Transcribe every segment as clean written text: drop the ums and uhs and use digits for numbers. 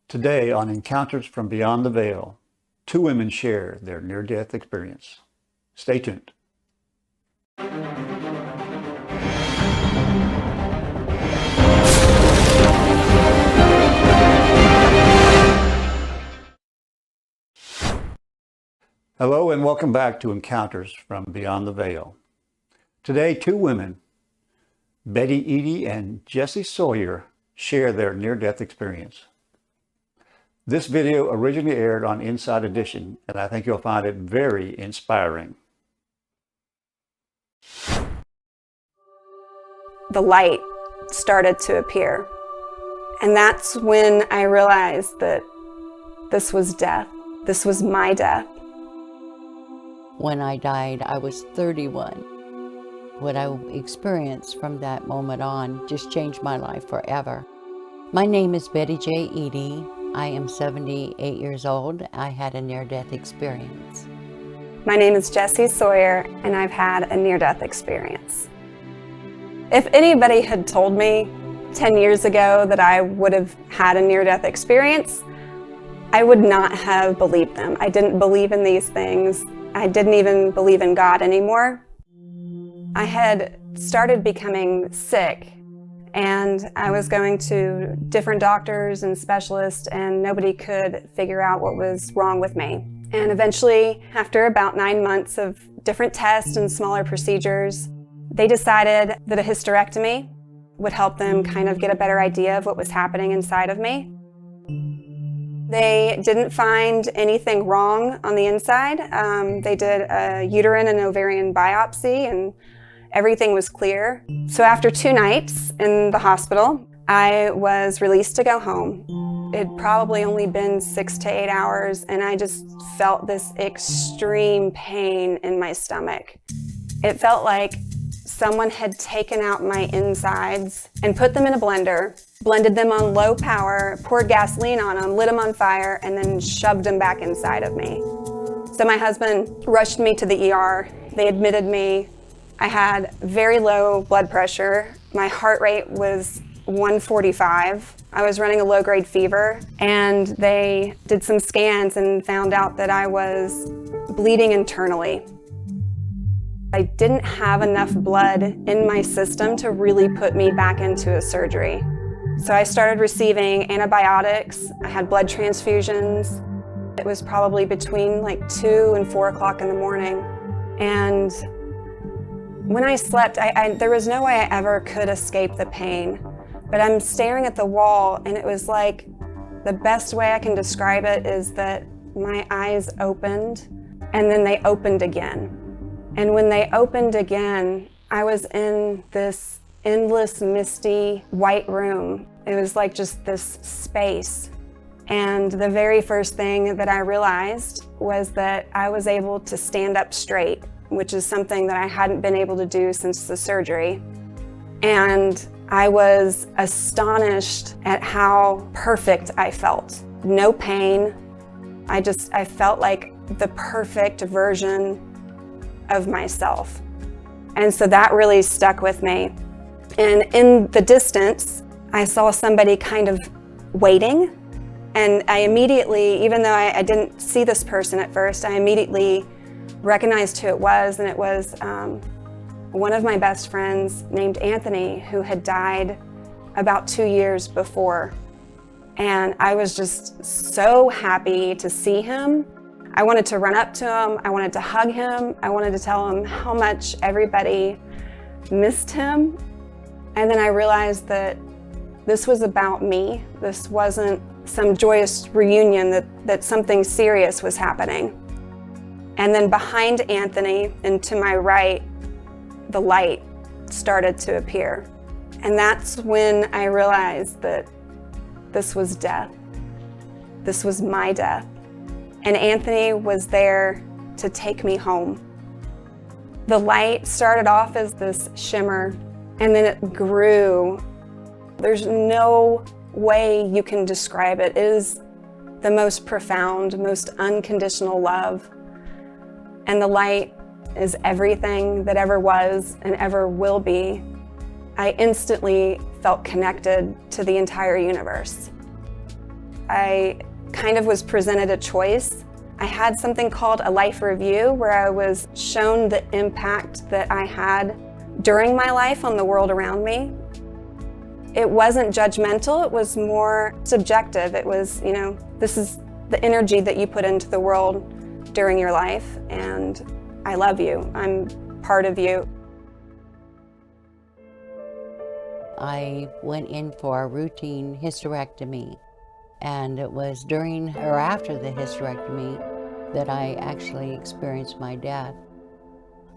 Today on Encounters from Beyond the Veil, two women share their near-death experience. Stay tuned. Hello and welcome back to Encounters from Beyond the Veil. Today, two women, Eadie and Jessie Sawyer, share their near-death experience. This video originally aired on Inside Edition, and I think you'll find it very inspiring. The light started to appear, and that's when I realized that this was death. This was my death. When I died, I was 31. What I experienced from that moment on just changed my life forever. My name is Betty J. Eadie. I am 78 years old. I had a near-death experience. My name is Jessie Sawyer, and I've had a near-death experience. If anybody had told me 10 years ago that I would have had a near-death experience, I would not have believed them. I didn't believe in these things. I didn't even believe in God anymore. I had started becoming sick, and I was going to different doctors and specialists, and nobody could figure out what was wrong with me. And eventually, after about 9 months of different tests and smaller procedures, they decided that a hysterectomy would help them kind of get a better idea of what was happening inside of me. They didn't find anything wrong on the inside. They did a uterine and ovarian biopsy, and everything was clear. So after 2 nights in the hospital, I was released to go home. It had probably only been 6 to 8 hours, and I just felt this extreme pain in my stomach. It felt like someone had taken out my insides and put them in a blender, blended them on low power, poured gasoline on them, lit them on fire, and then shoved them back inside of me. So my husband rushed me to the ER. They admitted me. I had very low blood pressure. My heart rate was 145. I was running a low-grade fever, and they did some scans and found out that I was bleeding internally. I didn't have enough blood in my system to really put me back into a surgery. So I started receiving antibiotics. I had blood transfusions. It was probably between like 2 and 4 o'clock in the morning. And when I slept, there was no way I ever could escape the pain. But I'm staring at the wall, and it was like, the best way I can describe it is that my eyes opened, and then they opened again. And when they opened again, I was in this endless, misty, white room. It was like just this space. And the very first thing that I realized was that I was able to stand up straight, which is something that I hadn't been able to do since the surgery. And I was astonished at how perfect I felt. No pain. I felt like the perfect version of myself. And so that really stuck with me. And in the distance, I saw somebody kind of waiting. And I immediately, even though I didn't see this person at first, I immediately recognized who it was, and it was one of my best friends named Anthony, who had died about 2 years before. And I was just so happy to see him. I wanted to run up to him, I wanted to hug him, I wanted to tell him how much everybody missed him. And then I realized that this was about me. This wasn't some joyous reunion, that something serious was happening. And then behind Anthony and to my right, the light started to appear. And that's when I realized that this was death. This was my death. And Anthony was there to take me home. The light started off as this shimmer, and then it grew. There's no way you can describe it. It is the most profound, most unconditional love. And the light is everything that ever was and ever will be. I instantly felt connected to the entire universe. I kind of was presented a choice. I had something called a life review where I was shown the impact that I had during my life on the world around me. It wasn't judgmental, it was more subjective. It was, this is the energy that you put into the world during your life, and I love you. I'm part of you. I went in for a routine hysterectomy, and it was during or after the hysterectomy that I actually experienced my death.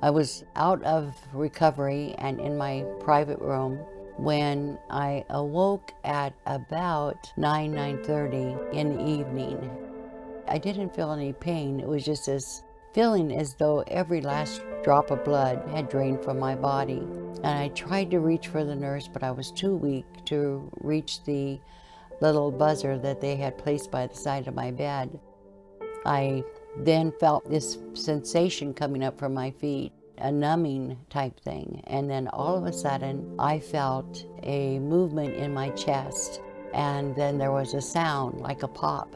I was out of recovery and in my private room when I awoke at about 9:30 in the evening. I didn't feel any pain. It was just this feeling as though every last drop of blood had drained from my body. And I tried to reach for the nurse, but I was too weak to reach the little buzzer that they had placed by the side of my bed. I then felt this sensation coming up from my feet, a numbing type thing. And then all of a sudden, I felt a movement in my chest. And then there was a sound like a pop.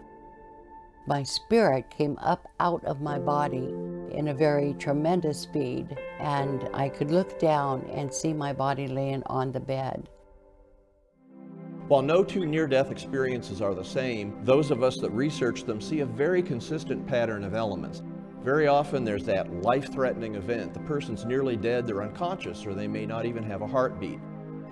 My spirit came up out of my body in a very tremendous speed, and I could look down and see my body laying on the bed. While no two near-death experiences are the same, those of us that research them see a very consistent pattern of elements. Very often there's that life-threatening event. The person's nearly dead, they're unconscious, or they may not even have a heartbeat.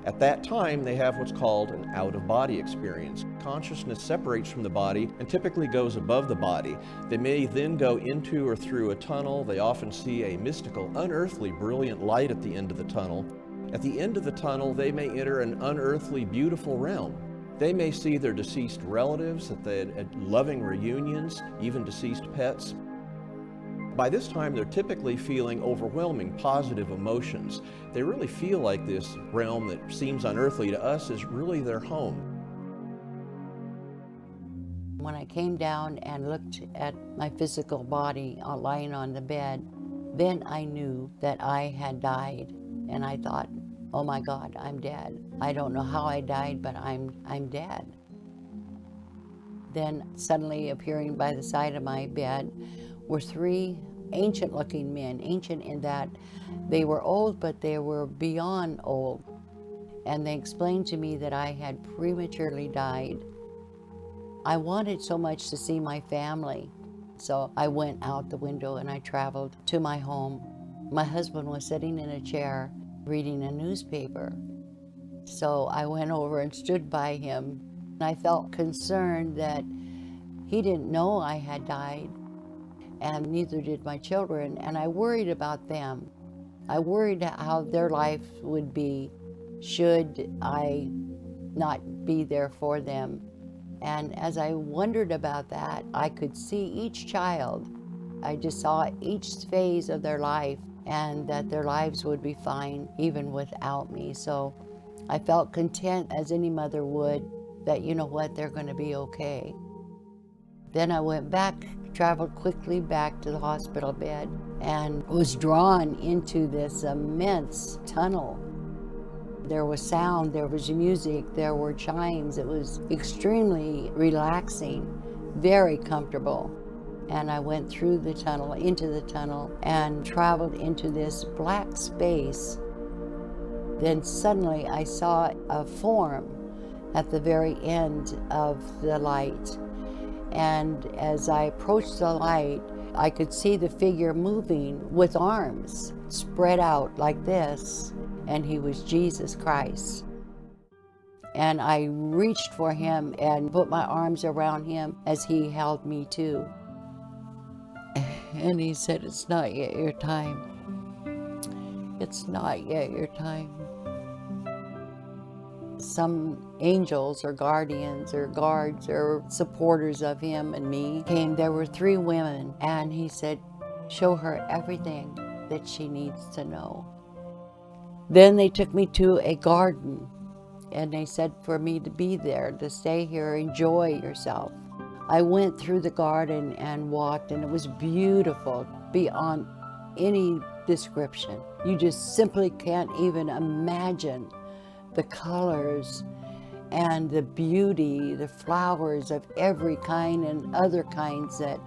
At that time, they have what's called an out-of-body experience. Consciousness separates from the body and typically goes above the body. They may then go into or through a tunnel. They often see a mystical, unearthly, brilliant light at the end of the tunnel. At the end of the tunnel, they may enter an unearthly, beautiful realm. They may see their deceased relatives at loving reunions, even deceased pets. By this time, they're typically feeling overwhelming positive emotions. They really feel like this realm that seems unearthly to us is really their home. When I came down and looked at my physical body lying on the bed, then I knew that I had died. And I thought, oh my God, I'm dead. I don't know how I died, but I'm dead. Then suddenly appearing by the side of my bed were three ancient-looking men, ancient in that they were old, but they were beyond old. And they explained to me that I had prematurely died. I wanted so much to see my family, so I went out the window and I traveled to my home. My husband was sitting in a chair reading a newspaper. So I went over and stood by him. I felt concerned that he didn't know I had died, and neither did my children, and I worried about them. I worried how their life would be should I not be there for them. And as I wondered about that, I could see each child. I just saw each phase of their life, and that their lives would be fine even without me. So I felt content, as any mother would, that you know what, they're going to be okay. Then I went back, traveled quickly back to the hospital bed, and was drawn into this immense tunnel. There was sound, there was music, there were chimes. It was extremely relaxing, very comfortable. And I went through the tunnel, into the tunnel, and traveled into this black space. Then suddenly I saw a form at the very end of the light. And as I approached the light, I could see the figure moving with arms spread out like this, and he was Jesus Christ. And I reached for him and put my arms around him as he held me too. And he said, "It's not yet your time. It's not yet your time." Some angels or guardians or guards or supporters of him and me came. There were 3 women, and he said, "Show her everything that she needs to know." Then they took me to a garden, and they said for me to be there, to stay here, enjoy yourself. I went through the garden and walked, and it was beautiful beyond any description. You just simply can't even imagine the colors and the beauty, the flowers of every kind and other kinds that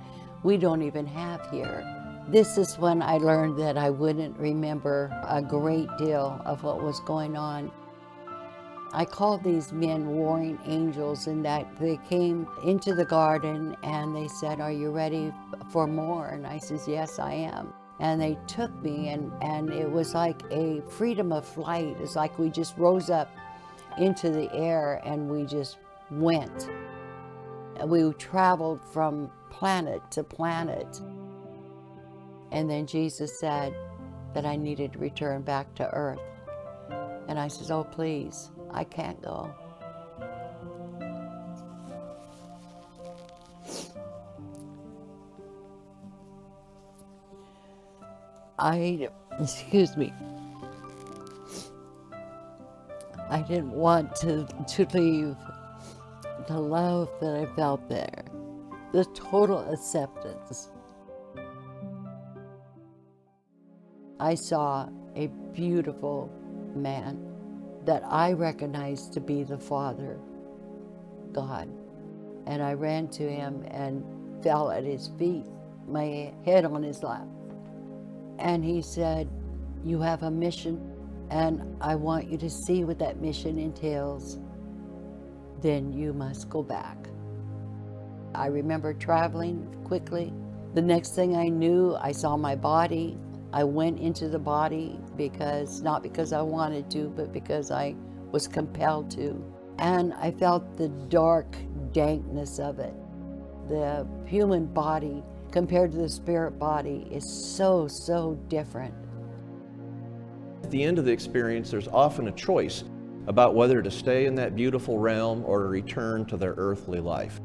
we don't even have here. This is when I learned that I wouldn't remember a great deal of what was going on. I called these men warring angels, in that they came into the garden and they said, "Are you ready for more?" And I says, "Yes, I am." And they took me, and it was like a freedom of flight. It's like we just rose up into the air and we just went. We traveled from planet to planet. And then Jesus said that I needed to return back to earth. And I said, "Oh, please, I can't go." Excuse me. I didn't want to leave the love that I felt there, the total acceptance. I saw a beautiful man that I recognized to be the Father, God. And I ran to him and fell at his feet, my head on his lap. And he said, "You have a mission, and I want you to see what that mission entails. Then you must go back." I remember traveling quickly. The next thing I knew, I saw my body. I went into the body not because I wanted to, but because I was compelled to. And I felt the dark dankness of it. The human body compared to the spirit body is so, so different. At the end of the experience, there's often a choice about whether to stay in that beautiful realm or to return to their earthly life.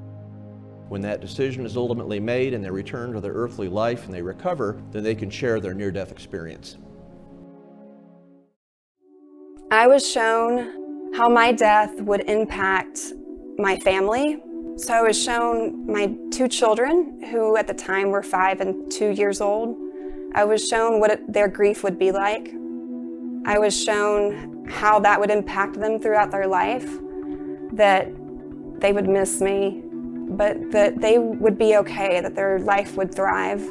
When that decision is ultimately made and they return to their earthly life and they recover, then they can share their near-death experience. I was shown how my death would impact my family. So I was shown my two children, who at the time were 5 and 2 years old. I was shown what their grief would be like. I was shown how that would impact them throughout their life, that they would miss me, but that they would be okay, that their life would thrive.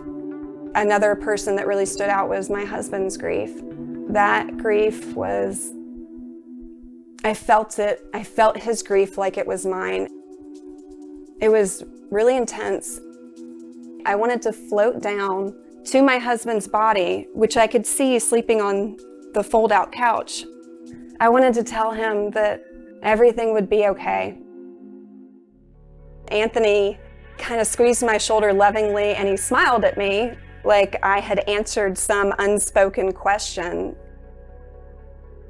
Another person that really stood out was my husband's grief. That grief was, I felt it. I felt his grief like it was mine. It was really intense. I wanted to float down to my husband's body, which I could see sleeping on the fold-out couch. I wanted to tell him that everything would be okay. Anthony kind of squeezed my shoulder lovingly, and he smiled at me like I had answered some unspoken question.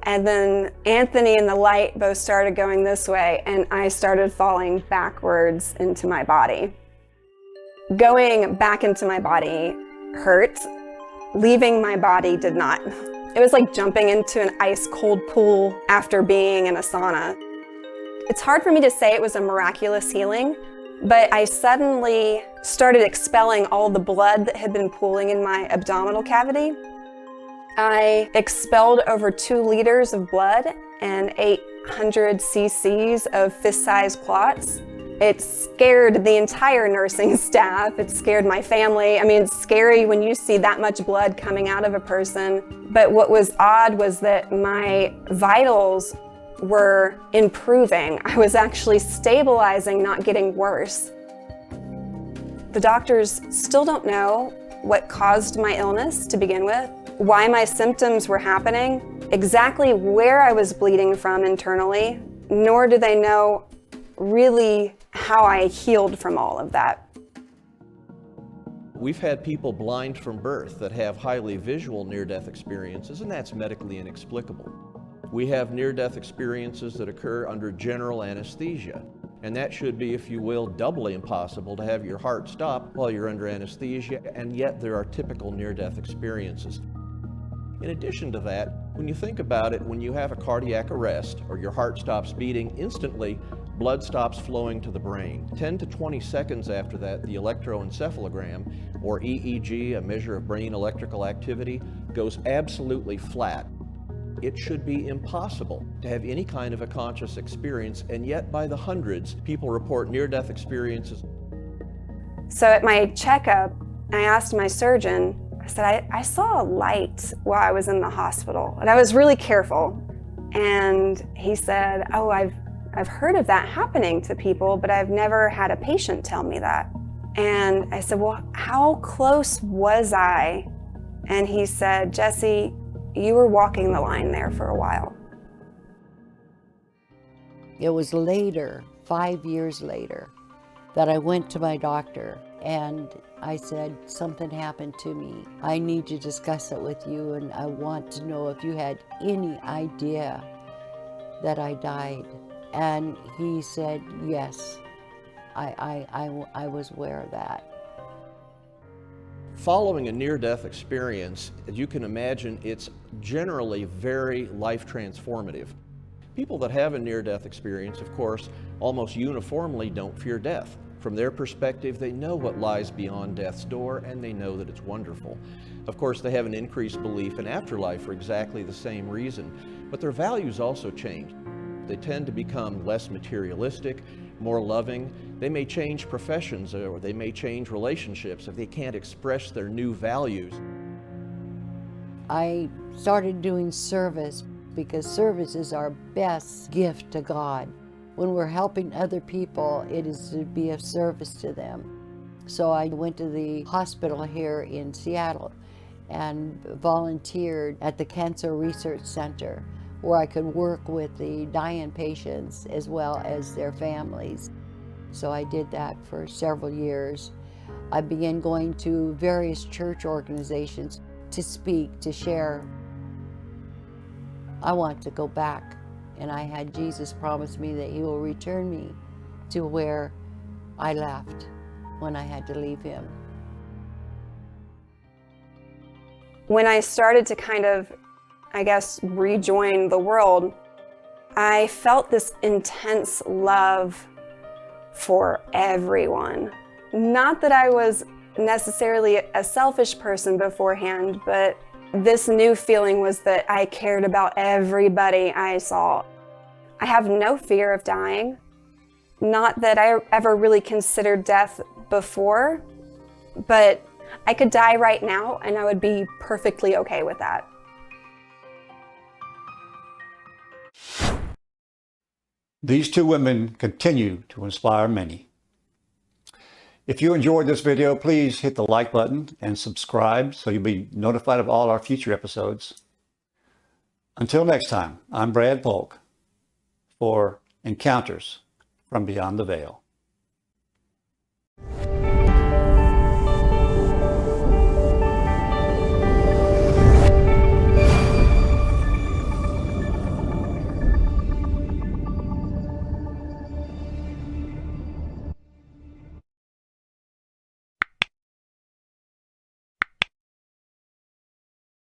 And then Anthony and the light both started going this way, and I started falling backwards into my body. Going back into my body hurt. Leaving my body did not. It was like jumping into an ice-cold pool after being in a sauna. It's hard for me to say it was a miraculous healing, but I suddenly started expelling all the blood that had been pooling in my abdominal cavity. I expelled over 2 liters of blood and 800 cc's of fist-sized clots. It scared the entire nursing staff. It scared my family. I mean, it's scary when you see that much blood coming out of a person. But what was odd was that my vitals were improving. I was actually stabilizing, not getting worse. The doctors still don't know what caused my illness to begin with, why my symptoms were happening, exactly where I was bleeding from internally, nor do they know really how I healed from all of that. We've had people blind from birth that have highly visual near-death experiences, and that's medically inexplicable. We have near-death experiences that occur under general anesthesia, and that should be, if you will, doubly impossible to have your heart stop while you're under anesthesia, and yet there are typical near-death experiences. In addition to that, when you think about it, when you have a cardiac arrest or your heart stops beating, instantly blood stops flowing to the brain. 10 to 20 seconds after that, the electroencephalogram, or EEG, a measure of brain electrical activity, goes absolutely flat. It should be impossible to have any kind of a conscious experience, and yet by the hundreds, people report near-death experiences. So at my checkup, I asked my surgeon, I said, I saw a light while I was in the hospital, and I was really careful. And he said, oh, I've heard of that happening to people, but I've never had a patient tell me that. And I said, well, how close was I? And he said, Jessie, you were walking the line there for a while. It was later, 5 years later, that I went to my doctor and I said, something happened to me. I need to discuss it with you, and I want to know if you had any idea that I died. And he said, yes, I was aware of that. Following a near-death experience, as you can imagine, it's generally very life-transformative. People that have a near-death experience, of course, almost uniformly don't fear death. From their perspective, they know what lies beyond death's door, and they know that it's wonderful. Of course, they have an increased belief in afterlife for exactly the same reason, but their values also change. They tend to become less materialistic, more loving. They may change professions, or they may change relationships if they can't express their new values. I started doing service because service is our best gift to God. When we're helping other people, it is to be of service to them. So I went to the hospital here in Seattle and volunteered at the Cancer Research Center, where I could work with the dying patients as well as their families. So I did that for several years. I began going to various church organizations to speak, to share. I want to go back, and I had Jesus promise me that he will return me to where I left when I had to leave him. When I started to kind of, I guess, rejoin the world, I felt this intense love for everyone. Not that I was necessarily a selfish person beforehand, but this new feeling was that I cared about everybody I saw. I have no fear of dying. Not that I ever really considered death before, but I could die right now and I would be perfectly okay with that. These two women continue to inspire many. If you enjoyed this video, please hit the like button and subscribe so you'll be notified of all our future episodes. Until next time, I'm Brad Polk for Encounters from Beyond the Veil.